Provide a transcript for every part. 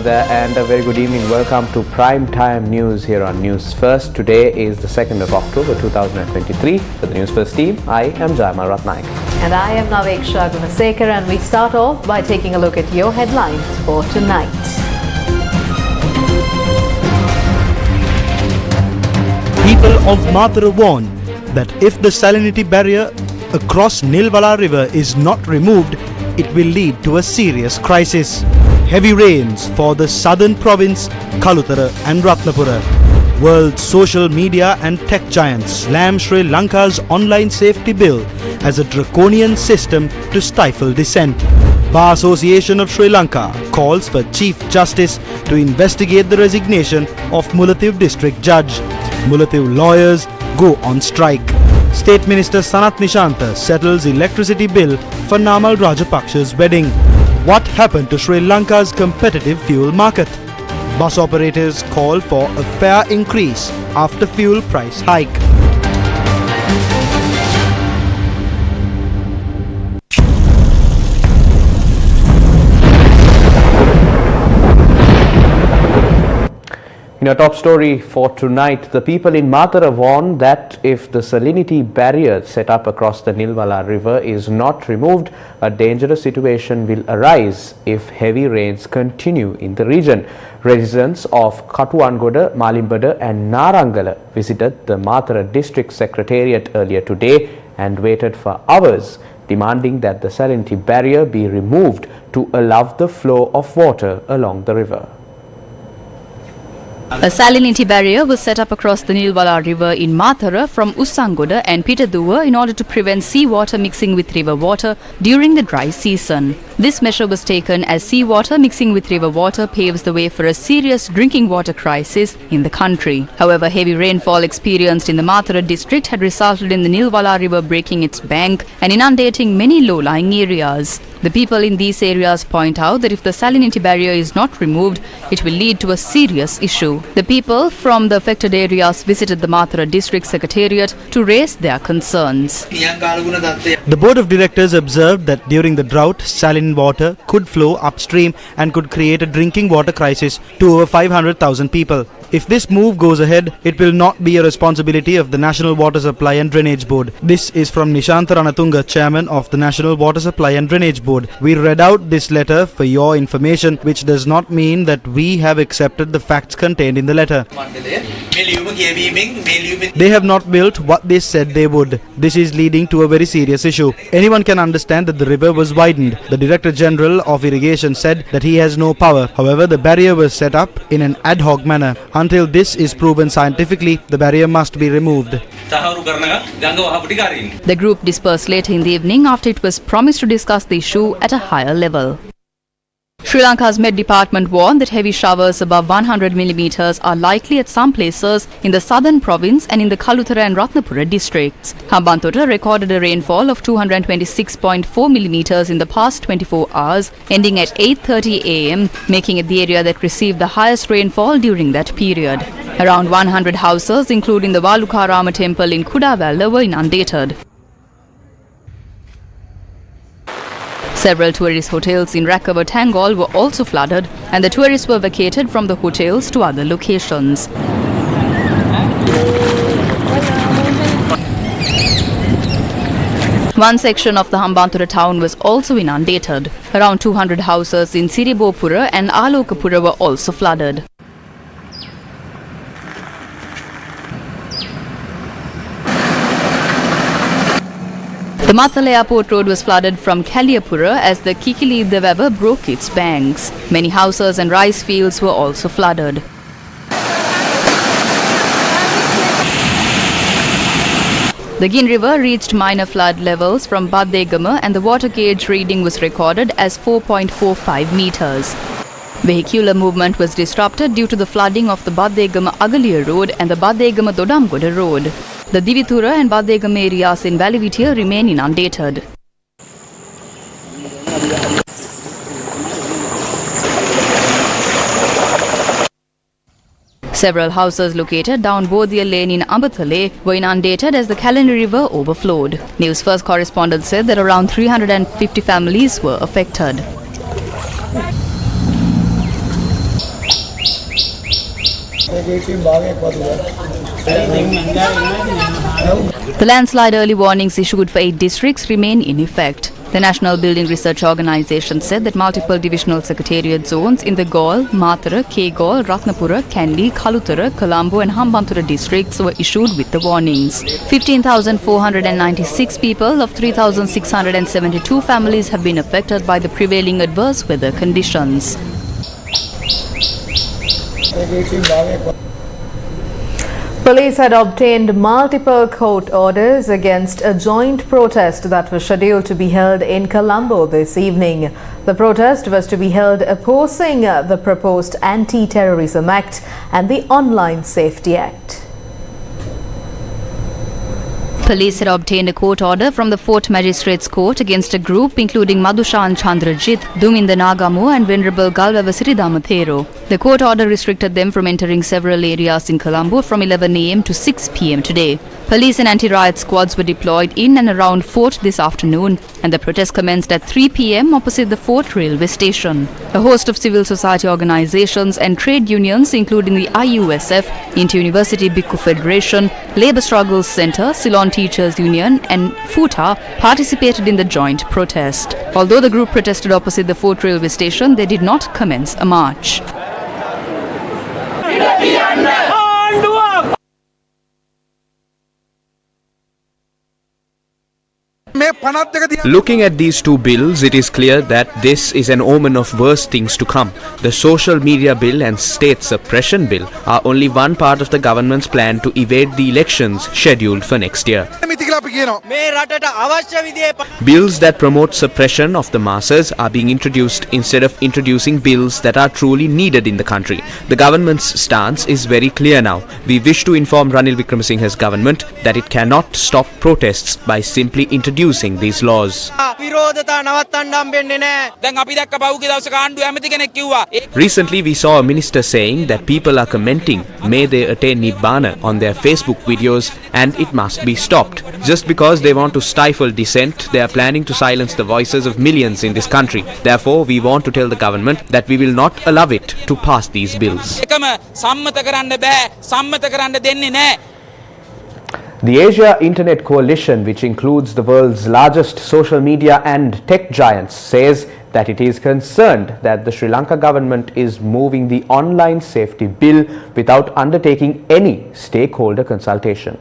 there, and a very good evening. Welcome to Prime Time News here on News First. Today is the 2nd of October 2023. For the News First team, I am Jayama Ratnaik. And I am Naveksha Gunasekar, and we start off by taking a look at your headlines for tonight. People of Mathura warn that if the salinity barrier across Nilwala River is not removed, it will lead to a serious crisis. Heavy rains for the southern province, Kalutara and Ratnapura. World social media and tech giants slam Sri Lanka's online safety bill as a draconian system to stifle dissent. Bar Association of Sri Lanka calls for Chief Justice to investigate the resignation of Bulletin District Judge. Bulletin lawyers go on strike. State Minister Sanat Nishanta settles electricity bill for Namal Rajapaksha's wedding. What happened to Sri Lanka's competitive fuel market? Bus operators call for a fare increase after fuel price hike. In our top story for tonight, the people in Mathura warn that if the salinity barrier set up across the Nilwala River is not removed, a dangerous situation will arise if heavy rains continue in the region. Residents of Katuwangoda, Malimbada and Narangala visited the Mathura District Secretariat earlier today and waited for hours, demanding that the salinity barrier be removed to allow the flow of water along the river. A salinity barrier was set up across the Nilwala River in Mathura from Usangoda and Pitaduwa in order to prevent seawater mixing with river water during the dry season. This measure was taken as seawater mixing with river water paves the way for a serious drinking water crisis in the country. However, heavy rainfall experienced in the Mathura district had resulted in the Nilwala River breaking its bank and inundating many low-lying areas. The people in these areas point out that if the salinity barrier is not removed, it will lead to a serious issue. The people from the affected areas visited the Mathura District Secretariat to raise their concerns. The Board of Directors observed that during the drought, saline water could flow upstream and could create a drinking water crisis to over 500,000 people. If this move goes ahead, it will not be a responsibility of the National Water Supply and Drainage Board. This is from Nishanta Ranatunga, Chairman of the National Water Supply and Drainage Board. We read out this letter for your information, which does not mean that we have accepted the facts contained in the letter. They have not built what they said they would. This is leading to a very serious issue. Anyone can understand that the river was widened. The Director General of Irrigation said that he has no power. However, the barrier was set up in an ad hoc manner. Until this is proven scientifically, the barrier must be removed. The group dispersed later in the evening after it was promised to discuss the issue at a higher level. Sri Lanka's Met Department warned that heavy showers above 100 millimeters are likely at some places in the southern province and in the Kalutara and Ratnapura districts. Hambantota recorded a rainfall of 226.4 millimeters in the past 24 hours, ending at 8:30 am, making it the area that received the highest rainfall during that period. Around 100 houses, including the Valukarama temple in Kudavalla, were inundated. Several tourist hotels in Rakava Tangol were also flooded, and the tourists were vacated from the hotels to other locations. One section of the Hambantota town was also inundated. Around 200 houses in Siribopura and Alokapura were also flooded. The Mathala Airport Road was flooded from Kaliyapura as the Kikili Davia broke its banks. Many houses and rice fields were also flooded. The Gin River reached minor flood levels from Baddegama and the water gauge reading was recorded as 4.45 meters. Vehicular movement was disrupted due to the flooding of the Baddegama Agaliya Road and the Baddegama Dodamgoda Road. The Divitura and Baddegama areas in Valivitia remain inundated. Several houses located down Bodhia Lane in Ambathale were inundated as the Kalani River overflowed. News First correspondent said that around 350 families were affected. The landslide early warnings issued for 8 districts remain in effect. The National Building Research Organisation said that multiple divisional secretariat zones in the Galle, Mathura, Kegol, Ratnapura, Kandy, Kalutara, Colombo and Hambantota districts were issued with the warnings. 15,496 people of 3,672 families have been affected by the prevailing adverse weather conditions. Police had obtained multiple court orders against a joint protest that was scheduled to be held in Colombo this evening. The protest was to be held opposing the proposed Anti-Terrorism Act and the Online Safety Act. Police had obtained a court order from the 4th Magistrates Court against a group including Madhushan Chandrajit, Duminda Nagamu and Venerable Galvava Siridamathero. The court order restricted them from entering several areas in Colombo from 11 am to 6 pm today. Police and anti-riot squads were deployed in and around Fort this afternoon, and the protest commenced at 3 pm opposite the Fort railway station. A host of civil society organizations and trade unions including the IUSF, Inter-University Bhikkhu Federation, Labour Struggles Centre, Ceylon Teachers Union and FUTA participated in the joint protest. Although the group protested opposite the Fort railway station, they did not commence a march. Looking at these two bills, it is clear that this is an omen of worse things to come. The social media bill and state suppression bill are only one part of the government's plan to evade the elections scheduled for next year. Bills that promote suppression of the masses are being introduced instead of introducing bills that are truly needed in the country. The government's stance is very clear now. We wish to inform Ranil Wickremesinghe's government that it cannot stop protests by simply introducing these laws. Recently, we saw a minister saying that people are commenting, "May they attain Nibbana" on their Facebook videos, and it must be stopped. Just because they want to stifle dissent, they are planning to silence the voices of millions in this country. Therefore, we want to tell the government that we will not allow it to pass these bills. The Asia Internet Coalition, which includes the world's largest social media and tech giants, says that it is concerned that the Sri Lanka government is moving the online safety bill without undertaking any stakeholder consultation.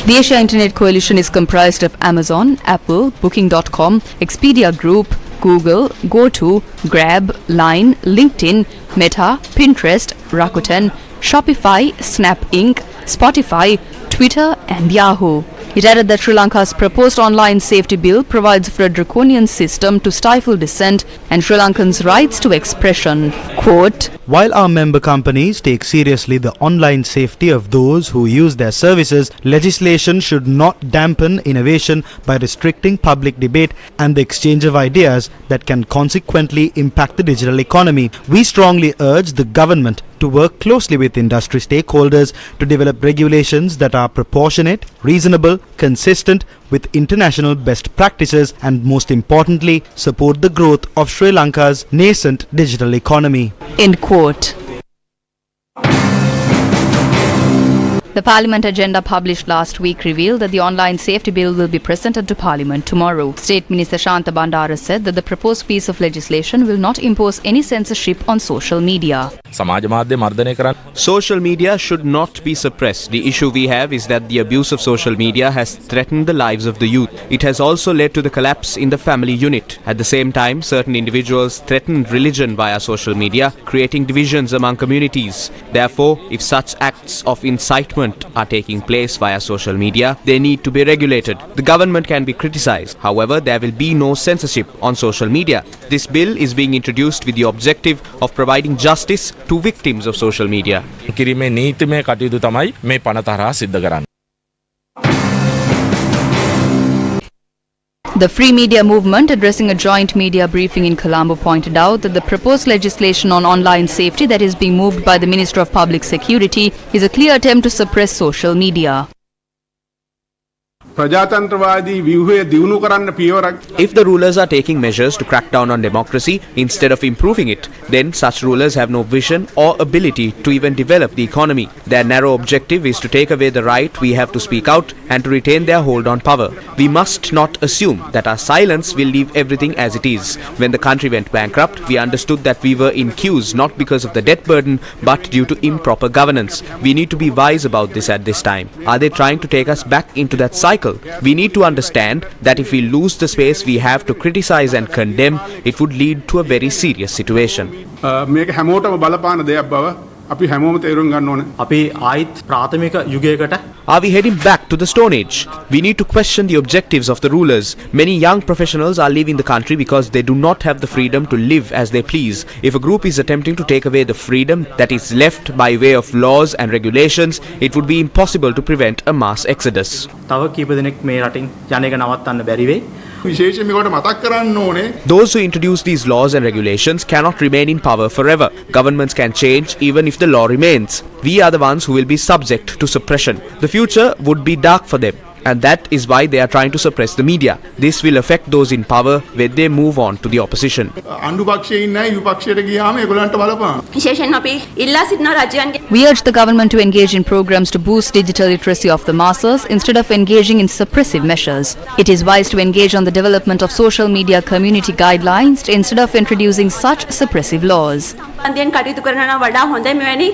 The Asia Internet Coalition is comprised of Amazon, Apple, Booking.com, Expedia Group, Google, GoTo, Grab, Line, LinkedIn, Meta, Pinterest, Rakuten, Shopify, Snap Inc., Spotify, Twitter and Yahoo. It added that Sri Lanka's proposed online safety bill provides for a draconian system to stifle dissent and Sri Lankans' rights to expression. Quote, "While our member companies take seriously the online safety of those who use their services, legislation should not dampen innovation by restricting public debate and the exchange of ideas that can consequently impact the digital economy. We strongly urge the government to work closely with industry stakeholders to develop regulations that are proportionate, reasonable, consistent with international best practices and most importantly, support the growth of Sri Lanka's nascent digital economy." end quote. The Parliament agenda published last week revealed that the online safety bill will be presented to Parliament tomorrow. State Minister Shanta Bandara said that the proposed piece of legislation will not impose any censorship on social media. Social media should not be suppressed. The issue we have is that the abuse of social media has threatened the lives of the youth. It has also led to the collapse in the family unit. At the same time, certain individuals threaten religion via social media, creating divisions among communities. Therefore, if such acts of incitement are taking place via social media, they need to be regulated. The government can be criticized. However, there will be no censorship on social media. This bill is being introduced with the objective of providing justice to victims of social media. The Free Media Movement, addressing a joint media briefing in Colombo, pointed out that the proposed legislation on online safety that is being moved by the Minister of Public Security is a clear attempt to suppress social media. ප්‍රජාතන්ත්‍රවාදී ව්‍යුහය දියුණු කරන්න පියවරක් If the rulers are taking measures to crack down on democracy instead of improving it, then such rulers have no vision or ability to even develop the economy. Their narrow objective is to take away the right we have to speak out and to retain their hold on power. We must not assume that our silence will leave everything as it is. When the country went bankrupt, we understood that we were in queues not because of the debt burden but due to improper governance. We need to be wise about this at this time. Are they trying to take us back into that cycle? We need to understand that if we lose the space we have to criticize and condemn, it would lead to a very serious situation. මේක හැමෝටම බලපාන දෙයක් බව අපි හැමෝම තේරුම් ගන්න ඕනේ. අපි ආයිත් ප්‍රාථමික යුගයකට Are we heading back to the Stone Age? We need to question the objectives of the rulers. Many young professionals are leaving the country because they do not have the freedom to live as they please. If a group is attempting to take away the freedom that is left by way of laws and regulations, it would be impossible to prevent a mass exodus. තව කීප දෙනෙක් මේ රටින් යන එක නවත්තන්න බැරි වෙයි. විශේෂයෙන් මේකට මතක් කරන්න ඕනේ Those who introduce these laws and regulations cannot remain in power forever. Governments can change even if the law remains. We are the ones who will be subject to suppression. The future would be dark for them, and that is why they are trying to suppress the media. This will affect those in power when they move on to the opposition. අණ්ඩු පක්ෂයේ ඉන්න අය විපක්ෂයට ගියාම ඒගොල්ලන්ට බලපාන. විශේෂයෙන් අපි ඉල්ලා සිටින රජයන්ගේ We urge the government to engage in programs to boost digital literacy of the masses instead of engaging in suppressive measures. It is wise to engage on the development of social media community guidelines instead of introducing such suppressive laws. අන්තියෙන් කටයුතු කරනවා වඩා හොඳයි මෙවැනි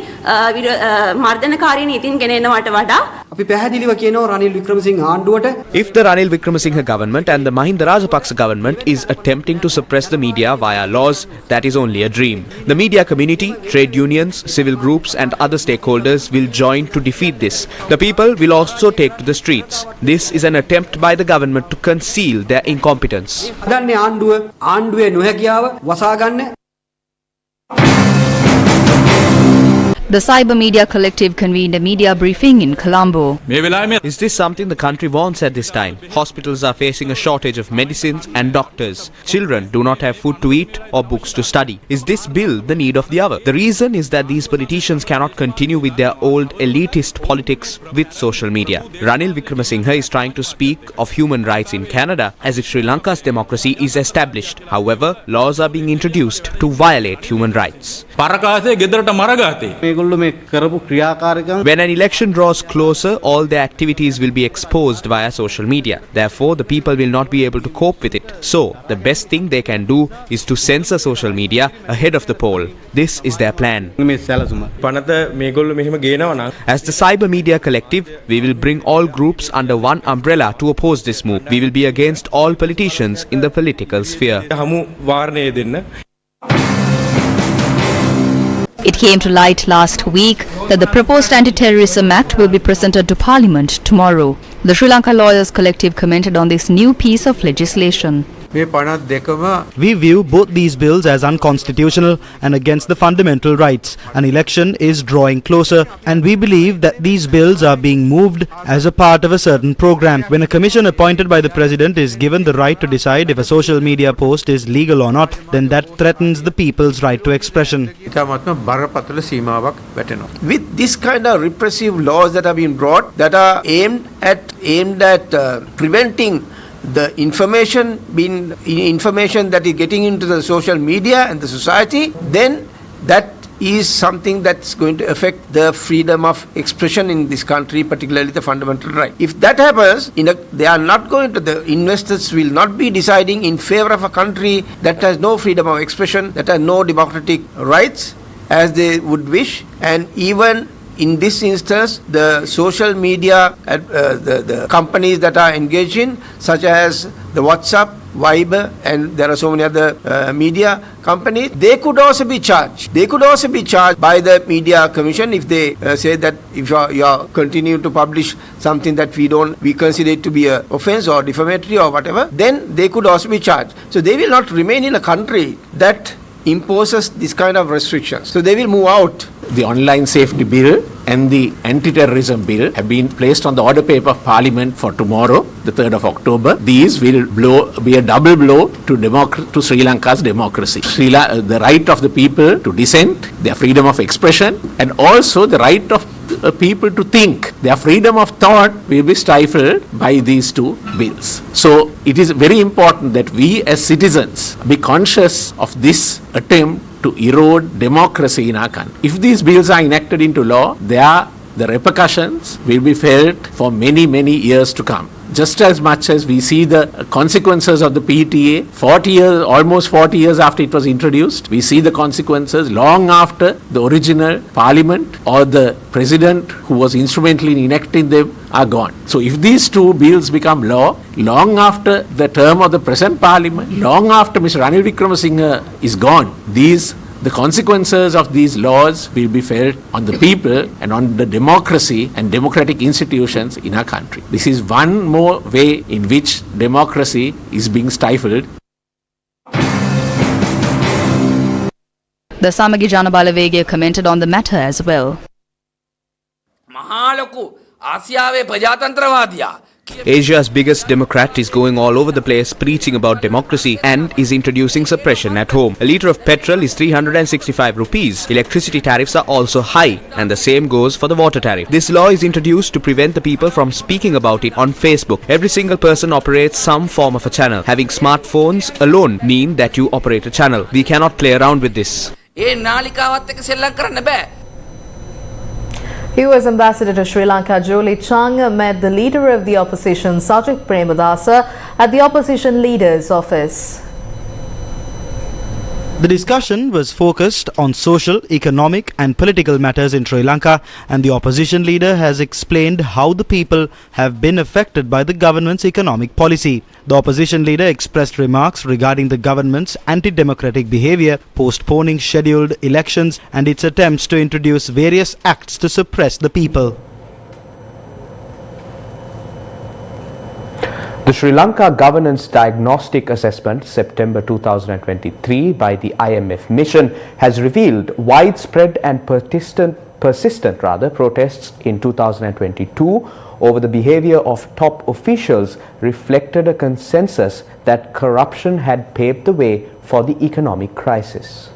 මර්ධනකාරී නීතින් ගෙන එනවට වඩා අපි පැහැදිලිව කියනවා රනිල් වික්‍රමසිංහ ආණ්ඩුවට If the Ranil Wickremesinghe government and the Mahinda Rajapaksa government is attempting to suppress the media via laws, that is only a dream. The media community, trade unions, civil groups and other stakeholders will join to defeat this. The people will also take to the streets. This is an attempt by the government to conceal their incompetence. ගන්නේ ආණ්ඩුවේ නොහැකියාව වසාගන්න The Cyber Media Collective convened a media briefing in Colombo. Is this something the country wants at this time? Hospitals are facing a shortage of medicines and doctors. Children do not have food to eat or books to study. Is this bill the need of the hour? The reason is that these politicians cannot continue with their old elitist politics with social media. Ranil Wickremesinghe is trying to speak of human rights in Canada as if Sri Lanka's democracy is established. However, laws are being introduced to violate human rights. When an election draws closer, all their activities will be exposed via social media. Therefore, the people will not be able to cope with it. So, the best thing they can do is to censor social media ahead of the poll. This is their plan. As the Cyber Media Collective, we will bring all groups under one umbrella to oppose this move. We will be against all politicians in the political sphere. It came to light last week that the proposed Anti-Terrorism Act will be presented to Parliament tomorrow. The Sri Lanka Lawyers Collective commented on this new piece of legislation. We view both these bills as unconstitutional and against the fundamental rights. An election is drawing closer and we believe that these bills are being moved as a part of a certain program. When a commission appointed by the president is given the right to decide if a social media post is legal or not, then that threatens the people's right to expression. With this kind of repressive laws that have been brought that are aimed at preventing the information that is getting into the social media and the society, then that is something that's going to affect the freedom of expression in this country, particularly the fundamental right. If that happens, they are not going to, the investors will not be deciding in favor of a country that has no freedom of expression, that has no democratic rights as they would wish, and even in this instance, the social media, the companies that are engaged in, such as the WhatsApp, Viber, and there are so many other media companies, they could also be charged. They could also be charged by the Media Commission if they say that if you are continue to publish something that we consider it to be an offence or defamatory or whatever, then they could also be charged. So they will not remain in a country that imposes this kind of restrictions. So they will move out. The online safety bill and the anti-terrorism bill have been placed on the order paper of Parliament for tomorrow, the 3rd of October. These will be a double blow to Sri Lanka's democracy. The right of the people to dissent, their freedom of expression, and also the right of people to think. Their freedom of thought will be stifled by these two bills. So it is very important that we as citizens be conscious of this attempt to erode democracy in our country. If these bills are enacted into law, the repercussions will be felt for many, many years to come. Just as much as we see the consequences of the PTA 40 years, almost 40 years after it was introduced, we see the consequences long after the original parliament or the president who was instrumental in enacting them are gone. So if these two bills become law, long after the term of the present parliament, long after Mr. Ranil Wickremesinghe is gone, the consequences of these laws will be felt on the people and on the democracy and democratic institutions in our country. This is one more way in which democracy is being stifled. The Samagi Jana Balawegaya commented on the matter as well. Asia's biggest Democrat is going all over the place preaching about democracy and is introducing suppression at home. A litre of petrol is 365 rupees. Electricity tariffs are also high, and the same goes for the water tariff. This law is introduced to prevent the people from speaking about it on Facebook. Every single person operates some form of a channel. Having smartphones alone mean that you operate a channel. We cannot play around with this. US Ambassador to Sri Lanka Jolie Chung met the leader of the opposition Sajith Premadasa at the opposition leader's office. The discussion was focused on social, economic and political matters in Sri Lanka, and the opposition leader has explained how the people have been affected by the government's economic policy. The opposition leader expressed remarks regarding the government's anti-democratic behavior, postponing scheduled elections and its attempts to introduce various acts to suppress the people. The Sri Lanka Governance Diagnostic Assessment September 2023 by the IMF mission has revealed widespread and persistent protests in 2022 over the behavior of top officials reflected a consensus that corruption had paved the way for the economic crisis.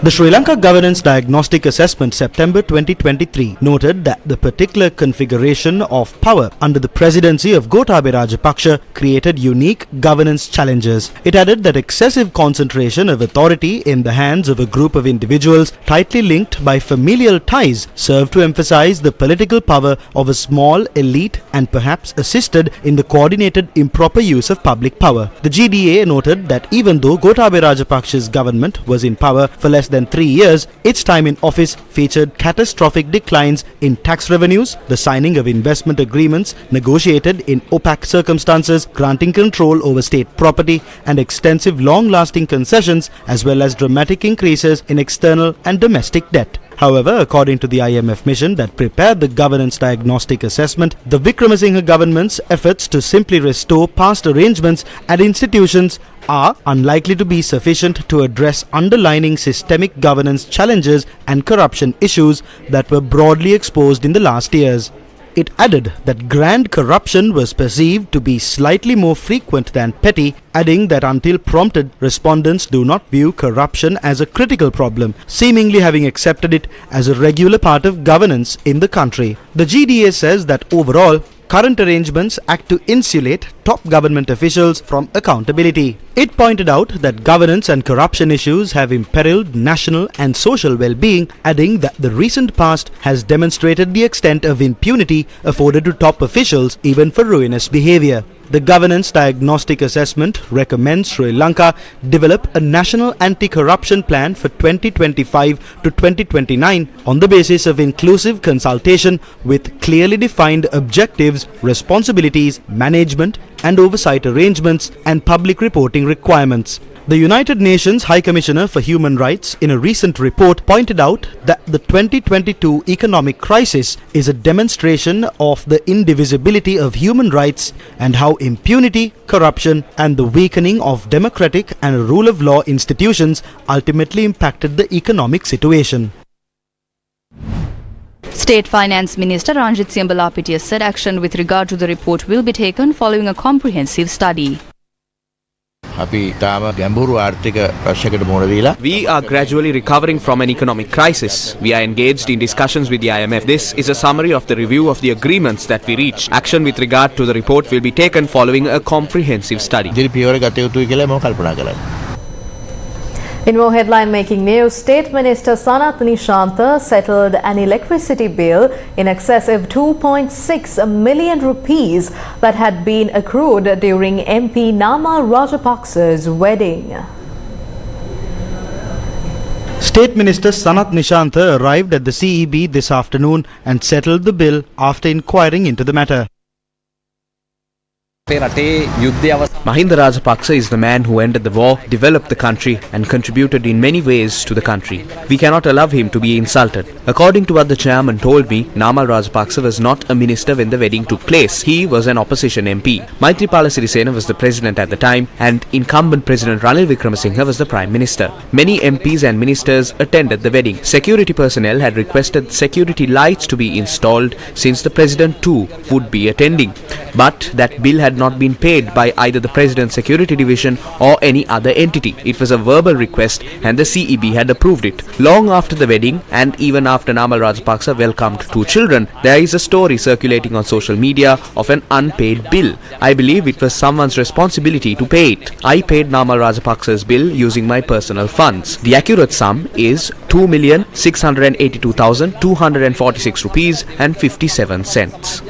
The Sri Lanka Governance Diagnostic Assessment September 2023 noted that the particular configuration of power under the presidency of Gotabaya Rajapaksa created unique governance challenges. It added that excessive concentration of authority in the hands of a group of individuals tightly linked by familial ties served to emphasize the political power of a small elite and perhaps assisted in the coordinated improper use of public power. The GDA noted that even though Gotabaya Rajapaksa's government was in power for less than 3 years, its time in office featured catastrophic declines in tax revenues, the signing of investment agreements negotiated in opaque circumstances, granting control over state property, and extensive long-lasting concessions, as well as dramatic increases in external and domestic debt. However, according to the IMF mission that prepared the governance diagnostic assessment, the Wickremesinghe government's efforts to simply restore past arrangements and institutions are unlikely to be sufficient to address underlying systemic governance challenges and corruption issues that were broadly exposed in the last years. It added that grand corruption was perceived to be slightly more frequent than petty, adding that until prompted, respondents do not view corruption as a critical problem, seemingly having accepted it as a regular part of governance in the country. The GDA says that overall, current arrangements act to insulate top government officials from accountability. It pointed out that governance and corruption issues have imperiled national and social well-being, adding that the recent past has demonstrated the extent of impunity afforded to top officials even for ruinous behavior. The Governance Diagnostic Assessment recommends Sri Lanka develop a national anti-corruption plan for 2025 to 2029 on the basis of inclusive consultation with clearly defined objectives, responsibilities, management and oversight arrangements and public reporting requirements. The United Nations High Commissioner for Human Rights in a recent report pointed out that the 2022 economic crisis is a demonstration of the indivisibility of human rights and how impunity, corruption and the weakening of democratic and rule of law institutions ultimately impacted the economic situation. State Finance Minister Ranjit Siambalapitiya said action with regard to the report will be taken following a comprehensive study. අපි තාම ගැඹුරු ආර්ථික ප්‍රශ්නයකට මුහුණ දීලා We are gradually recovering from an economic crisis. We are engaged in discussions with the IMF. This is a summary of the review of the agreements that we reached. Action with regard to the report will be taken following a comprehensive study. ඉදිරි පියවර ගත යුතුයි කියලා මම කල්පනා කරනවා. In more headline-making news, State Minister Sanath Nishantha settled an electricity bill in excess of 2.6 million rupees that had been accrued during MP Namal Rajapaksa's wedding. State Minister Sanath Nishantha arrived at the CEB this afternoon and settled the bill after inquiring into the matter. Mahinda Rajapaksa is the man who ended the war, developed the country and contributed in many ways to the country. We cannot allow him to be insulted. According to what the chairman told me, Namal Rajapaksa was not a minister when the wedding took place. He was an opposition MP. Maithripala Sirisena was the president at the time and incumbent President Ranil Wickremesinghe was the Prime Minister. Many MPs and ministers attended the wedding. Security personnel had requested security lights to be installed since the President too would be attending. But that bill had not been paid by either the President's Security Division or any other entity. It was a verbal request and the CEB had approved it. Long after the wedding and even after Namal Rajapaksa welcomed 2 children, there is a story circulating on social media of an unpaid bill. I believe it was someone's responsibility to pay it. I paid Namal Rajapaksa's bill using my personal funds. The accurate sum is 2,682,246 rupees and 57 cents.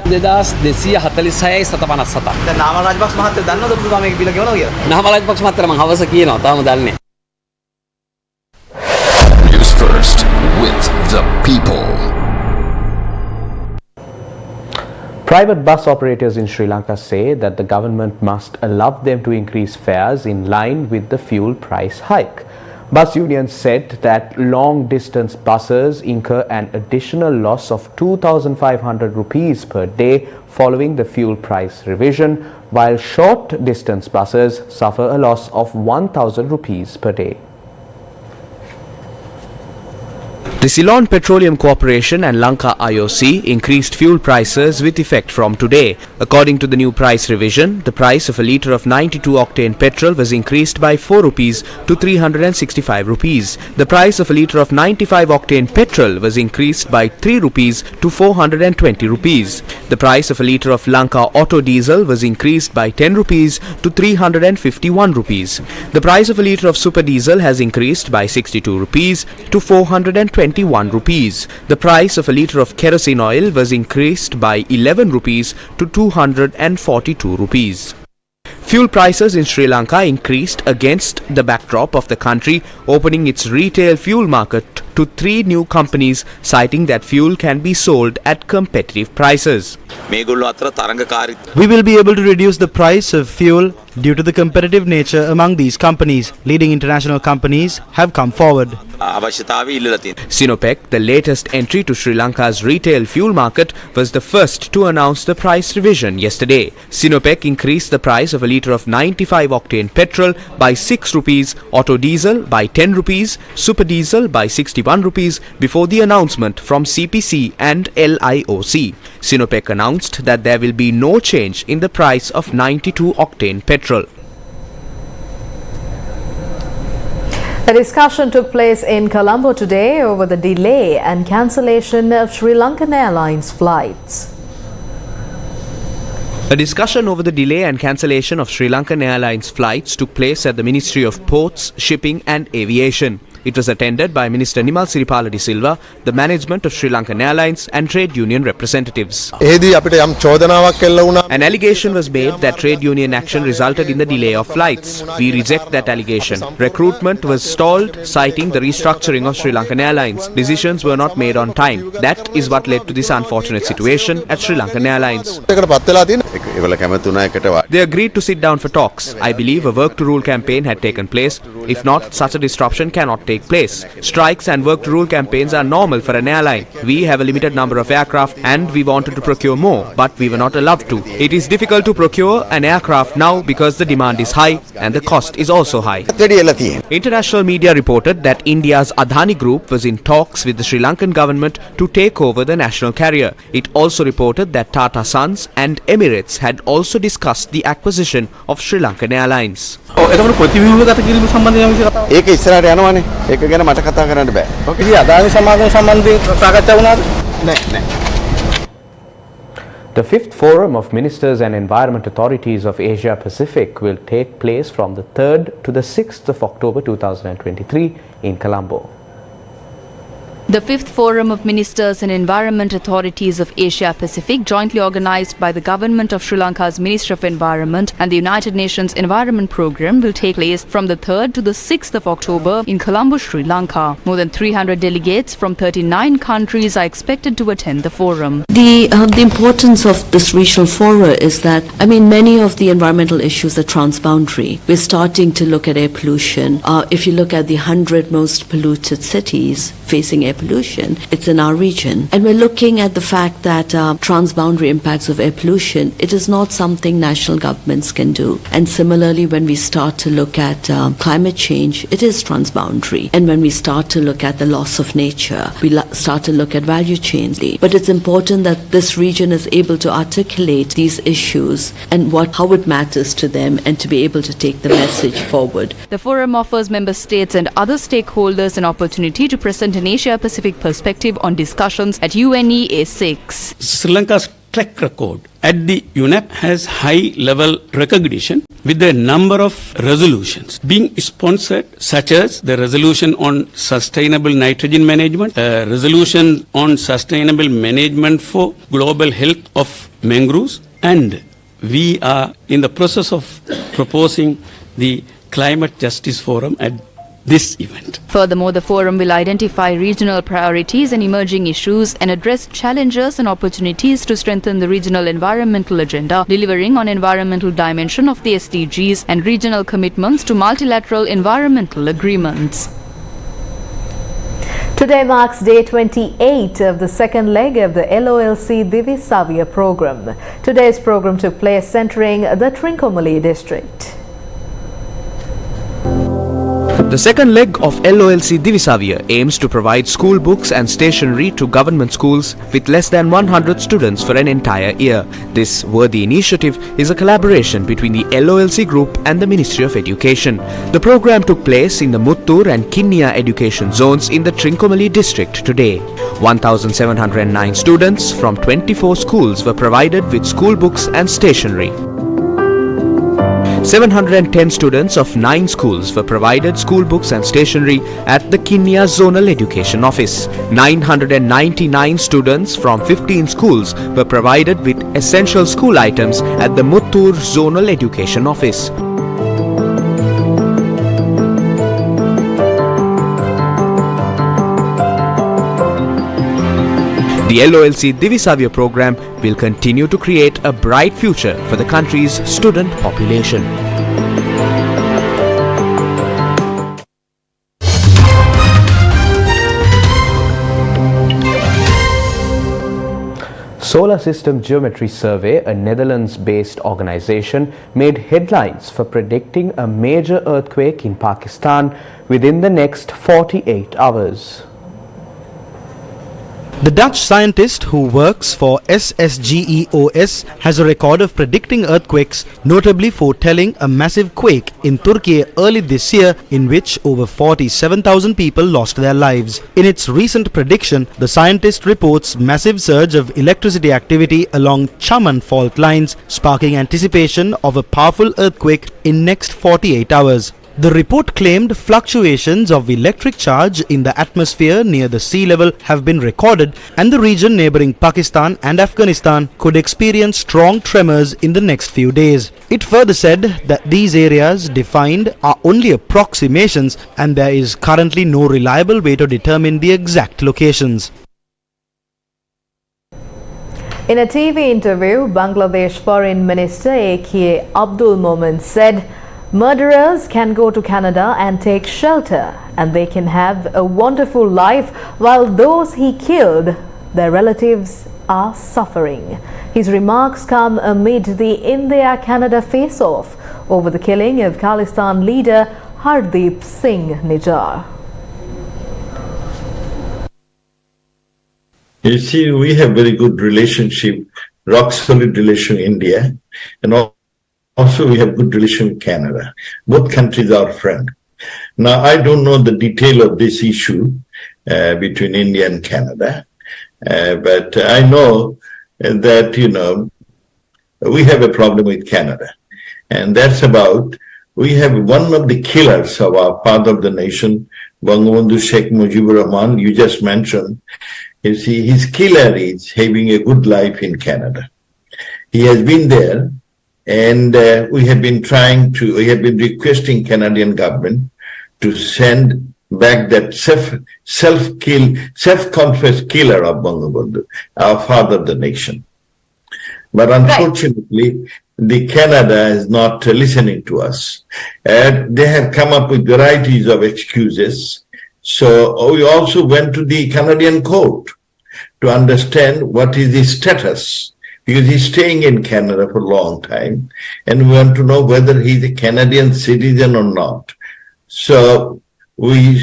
Namal Rajapaksa මහත්තයා දන්නවද ඔබතුමා මේක බිල ගෙවනවා කියලා? නාමල් රාජපක්ෂ මහත්තයා මම හවස කියනවා තාම දන්නේ නැහැ. News first with the people. Private bus operators in Sri Lanka say that the government must allow them to increase fares in line with the fuel price hike. Bus unions said that long-distance buses incur an additional loss of 2,500 rupees per day following the fuel price revision, while short-distance buses suffer a loss of 1,000 rupees per day. The Ceylon Petroleum Corporation and Lanka IOC increased fuel prices with effect from today. According to the new price revision, the price of a litre of 92-octane petrol was increased by 4 rupees to 365 rupees. The price of a litre of 95-octane petrol was increased by 3 rupees to 420 rupees. The price of a litre of Lanka auto diesel was increased by 10 rupees to 351 rupees. The price of a litre of super diesel has increased by 62 rupees to 421 rupees. The price of a litre of kerosene oil was increased by 11 rupees to 242 rupees. Fuel prices in Sri Lanka increased against the backdrop of the country opening its retail fuel market to 3 new companies, citing that fuel can be sold at competitive prices. We will be able to reduce the price of fuel due to the competitive nature among these companies. Leading international companies have come forward. Sinopec, the latest entry to Sri Lanka's retail fuel market, was the first to announce the price revision yesterday. Sinopec increased the price of a litre of 95-octane petrol by 6 rupees, auto diesel by 10 rupees, super diesel by 61 rupees before the announcement from CPC and LIOC. Sinopec announced that there will be no change in the price of 92-octane petrol. A discussion took place in Colombo today over the delay and cancellation of Sri Lankan Airlines flights. A discussion over the delay and cancellation of Sri Lankan Airlines flights took place at the Ministry of Ports, Shipping and Aviation. It was attended by Minister Nimal Siripala de Silva, the management of Sri Lankan Airlines and trade union representatives. An allegation was made that trade union action resulted in the delay of flights. We reject that allegation. Recruitment was stalled, citing the restructuring of Sri Lankan Airlines. Decisions were not made on time. That is what led to this unfortunate situation at Sri Lankan Airlines. They agreed to sit down for talks. I believe a work to rule campaign had taken place. If not, such a disruption cannot take place. Strikes and work to rule campaigns are normal for an airline. We have a limited number of aircraft and we wanted to procure more, but we were not allowed to. It is difficult to procure an aircraft now because the demand is high and the cost is also high. International media reported that India's Adani Group was in talks with the Sri Lankan government to take over the national carrier. It also reported that Tata Sons and Emirates had also discussed the acquisition of Sri Lankan Airlines. එතකොට ප්‍රතිව්‍යුහගත කිරීම සම්බන්ධයෙන් යම් කතාවක්. ඒක ඉස්සරහට යනවානේ. ඒක ගැන මට කතා කරන්න බෑ. ඔක ඉතින් අදාළ සමාගම සම්බන්ධයෙන් සාකච්ඡා වුණාද? නෑ. The 5th Forum of Ministers and Environment Authorities of Asia Pacific will take place from the 3rd to the 6th of October 2023 in Colombo. The 5th Forum of Ministers and Environment Authorities of Asia Pacific, jointly organized by the Government of Sri Lanka's Ministry of Environment and the United Nations Environment Programme, will take place from the 3rd to the 6th of October in Colombo, Sri Lanka. More than 300 delegates from 39 countries are expected to attend the forum. The importance of this regional forum is that, many of the environmental issues are transboundary. We're starting to look at air pollution. If you look at the 100 most polluted cities facing air pollution, it's in our region. And we're looking at the fact that transboundary impacts of air pollution, it is not something national governments can do. And similarly, when we start to look at climate change, it is transboundary. And when we start to look at the loss of nature, we start to look at value chains. But it's important that this region is able to articulate these issues and how it matters to them, and to be able to take the message forward. The forum offers member states and other stakeholders an opportunity to present an Asia-Pacific perspective on discussions at UNEA 6. Sri Lanka's track record at the UNEP has high-level recognition with a number of resolutions being sponsored, such as the resolution on sustainable nitrogen management, resolution on sustainable management for global health of mangroves, and we are in the process of proposing the Climate Justice Forum at this event. Furthermore, the forum will identify regional priorities and emerging issues and address challenges and opportunities to strengthen the regional environmental agenda, delivering on environmental dimension of the SDGs and regional commitments to multilateral environmental agreements. Today marks day 28 of the second leg of the LOLC Davia program. Today's program took place centering the Trincomalee district. The second leg of LOLC Davia aims to provide school books and stationery to government schools with less than 100 students for an entire year. This worthy initiative is a collaboration between the LOLC group and the Ministry of Education. The program took place in the Muttur and Kinnia education zones in the Trincomalee district today. 1,709 students from 24 schools were provided with school books and stationery. 710 students of 9 schools were provided school books and stationery at the Kinnia Zonal Education Office. 999 students from 15 schools were provided with essential school items at the Muttur Zonal Education Office. The LOLC Davia program will continue to create a bright future for the country's student population. Solar System Geometry Survey, a Netherlands-based organization, made headlines for predicting a major earthquake in Pakistan within the next 48 hours. The Dutch scientist who works for SSGEOS has a record of predicting earthquakes, notably foretelling a massive quake in Turkey early this year in which over 47,000 people lost their lives. In its recent prediction, the scientist reports massive surge of electricity activity along Chaman fault lines, sparking anticipation of a powerful earthquake in next 48 hours. The report claimed fluctuations of electric charge in the atmosphere near the sea level have been recorded, and the region neighboring Pakistan and Afghanistan could experience strong tremors in the next few days. It further said that these areas defined are only approximations and there is currently no reliable way to determine the exact locations. In a TV interview, Bangladesh Foreign Minister A.K. Abdul Momen said, "Murderers can go to Canada and take shelter, and they can have a wonderful life, while those he killed, their relatives, are suffering." His remarks come amid the India-Canada face-off over the killing of Khalistan leader Hardeep Singh Nijjar. You see, we have very good relationship, rock solid relation in India. and also we have good relation with Canada. Both countries are friends. Now, I don't know the detail of this issue between India and Canada, but I know that, we have a problem with Canada. And that's about, we have one of the killers of our father of the nation, Bangabandhu Sheikh Mujibur Rahman, you just mentioned. You see, his killer is having a good life in Canada. He has been there, and we have been requesting Canadian government to send back that self-confessed killer of Bangabandhu, our father of the nation. But unfortunately, the Canada is not listening to us. They have come up with varieties of excuses. So we also went to the Canadian court to understand what is his status, because he's staying in Canada for a long time, and we want to know whether he's a Canadian citizen or not. So we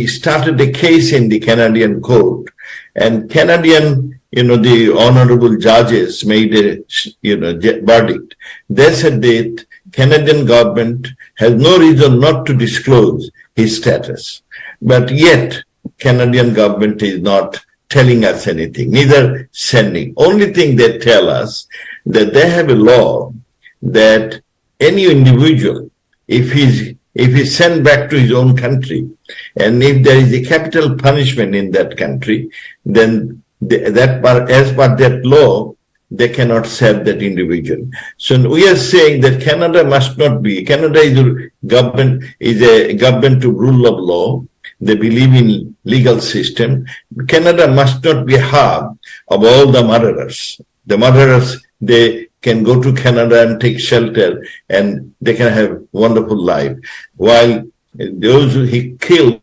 started a case in the Canadian court, and Canadian, the honorable judges made a, verdict. They said that Canadian government has no reason not to disclose his status. But yet, Canadian government is not telling us anything, neither sending. Only thing they tell us that they have a law that any individual, if he's sent back to his own country, and if there is a capital punishment in that country, then as per that law, they cannot serve that individual. So we are saying that Canada must not be. Canada is a government to rule of law. They believe in legal system. Canada must not be half of all the murderers. The murderers, they can go to Canada and take shelter, and they can have wonderful life. While those who he killed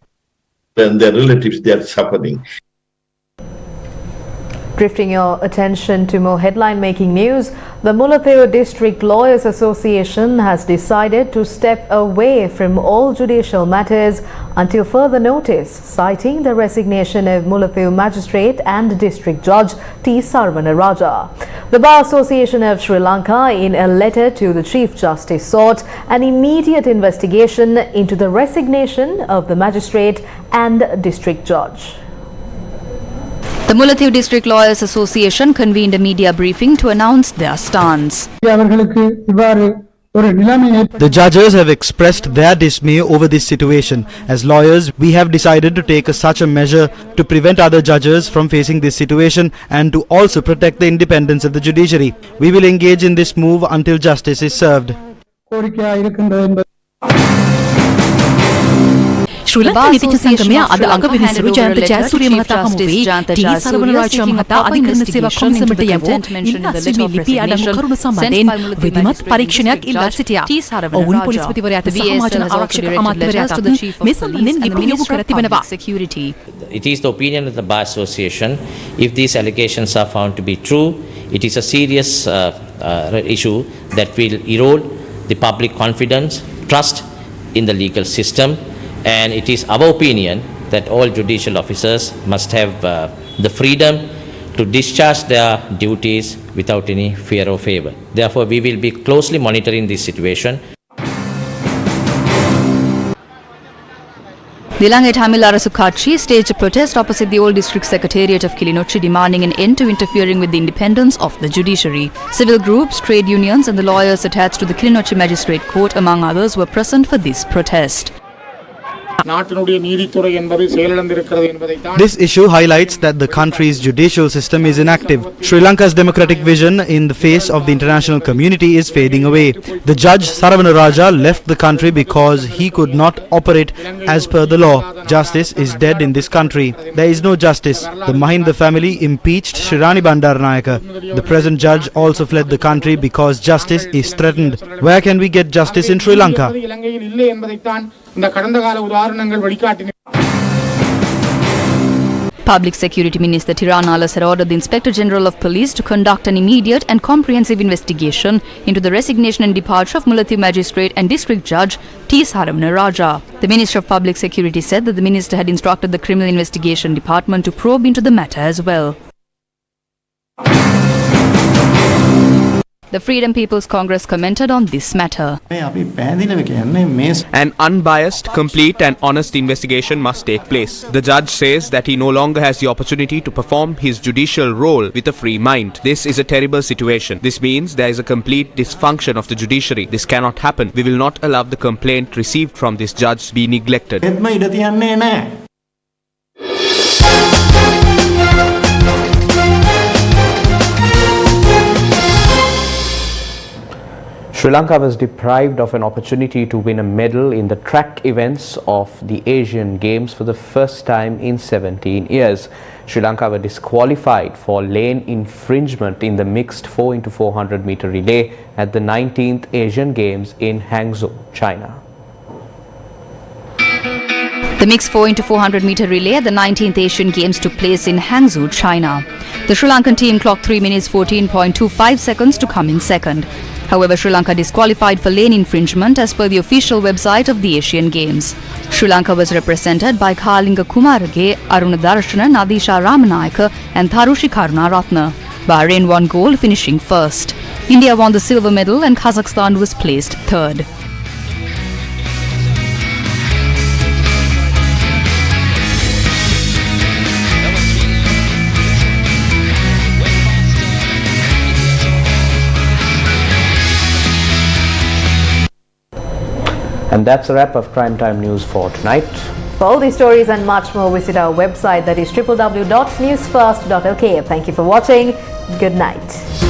and their relatives, they are suffering. Drifting your attention to more headline-making news, the Mullaitivu District Lawyers Association has decided to step away from all judicial matters until further notice, citing the resignation of Mullaitivu Magistrate and District Judge T. Sarvanaraja. The Bar Association of Sri Lanka, in a letter to the Chief Justice, sought an immediate investigation into the resignation of the Magistrate and District Judge. The Mullaitivu District Lawyers Association convened a media briefing to announce their stance. The judges have expressed their dismay over this situation. As lawyers, we have decided to take such a measure to prevent other judges from facing this situation and to also protect the independence of the judiciary. We will engage in this move until justice is served. ශ්‍රී ලංකා නීතිඥ සංගමය අද අගවිනිසුරු ජයන්ත ජයසූරිය මහතා හමු වී T සරවනරාජ මහතා අධිකරණ සේවා කොමිසමට යවූ ඉල්ලාස්වීමේ ලිපි අඩංගු කරුණු සම්බන්ධයෙන් විධිමත් පරීක්ෂණයක් ඉල්ලා සිටියා. ඔවුන් පොලිස්පතිවරයාට සහ මහජන ආරක්ෂක අමාත්‍යවරයාට මේ සම්බන්ධයෙන් ලිපි යොමු කර තිබෙනවා. It is the opinion of the Bar Association, if these allegations are found to be true, it is a serious issue that will erode the public confidence, trust in the legal system. And it is our opinion that all judicial officers must have the freedom to discharge their duties without any fear or favor. Therefore, we will be closely monitoring this situation. The Lanka Tamil Arasu Katchi staged a protest opposite the old district secretariat of Kilinochchi, demanding an end to interfering with the independence of the judiciary. Civil groups, trade unions and the lawyers attached to the Kilinochchi Magistrate Court, among others, were present for this protest. This issue highlights that the country's judicial system is inactive. Sri Lanka's democratic vision in the face of the international community is fading away. The judge Sarvanaraja left the country because he could not operate as per the law. Justice is dead in this country. There is no justice. The Mahinda family impeached Shirani Bandaranayaka. The present judge also fled the country because justice is threatened. Where can we get justice in Sri Lanka? Public Security Minister Tiranalas had ordered the Inspector General of Police to conduct an immediate and comprehensive investigation into the resignation and departure of Mullaitivu Magistrate and District Judge T. Sarvanaraja. The Minister of Public Security said that the Minister had instructed the Criminal Investigation Department to probe into the matter as well. The Freedom People's Congress commented on this matter. An unbiased, complete and honest investigation must take place. The judge says that he no longer has the opportunity to perform his judicial role with a free mind. This is a terrible situation. This means there is a complete dysfunction of the judiciary. This cannot happen. We will not allow the complaint received from this judge be neglected. Sri Lanka was deprived of an opportunity to win a medal in the track events of the Asian Games for the first time in 17 years. Sri Lanka were disqualified for lane infringement in the mixed 4x400 meter relay at the 19th Asian Games in Hangzhou, China. The mixed 4x400 meter relay at the 19th Asian Games took place in Hangzhou, China. The Sri Lankan team clocked 3 minutes 14.25 seconds to come in second. However, Sri Lanka disqualified for lane infringement as per the official website of the Asian Games. Sri Lanka was represented by Kalinga Kumarage, Aruna Darshana, Nadisha Ramanayaka and Tharushi Karunaratna. Bahrain won gold, finishing first. India won the silver medal and Kazakhstan was placed third. And that's a wrap of Crime Time News for tonight. For all these stories and much more, visit our website, that is www.newsfirst.lk. Thank you for watching. Good night.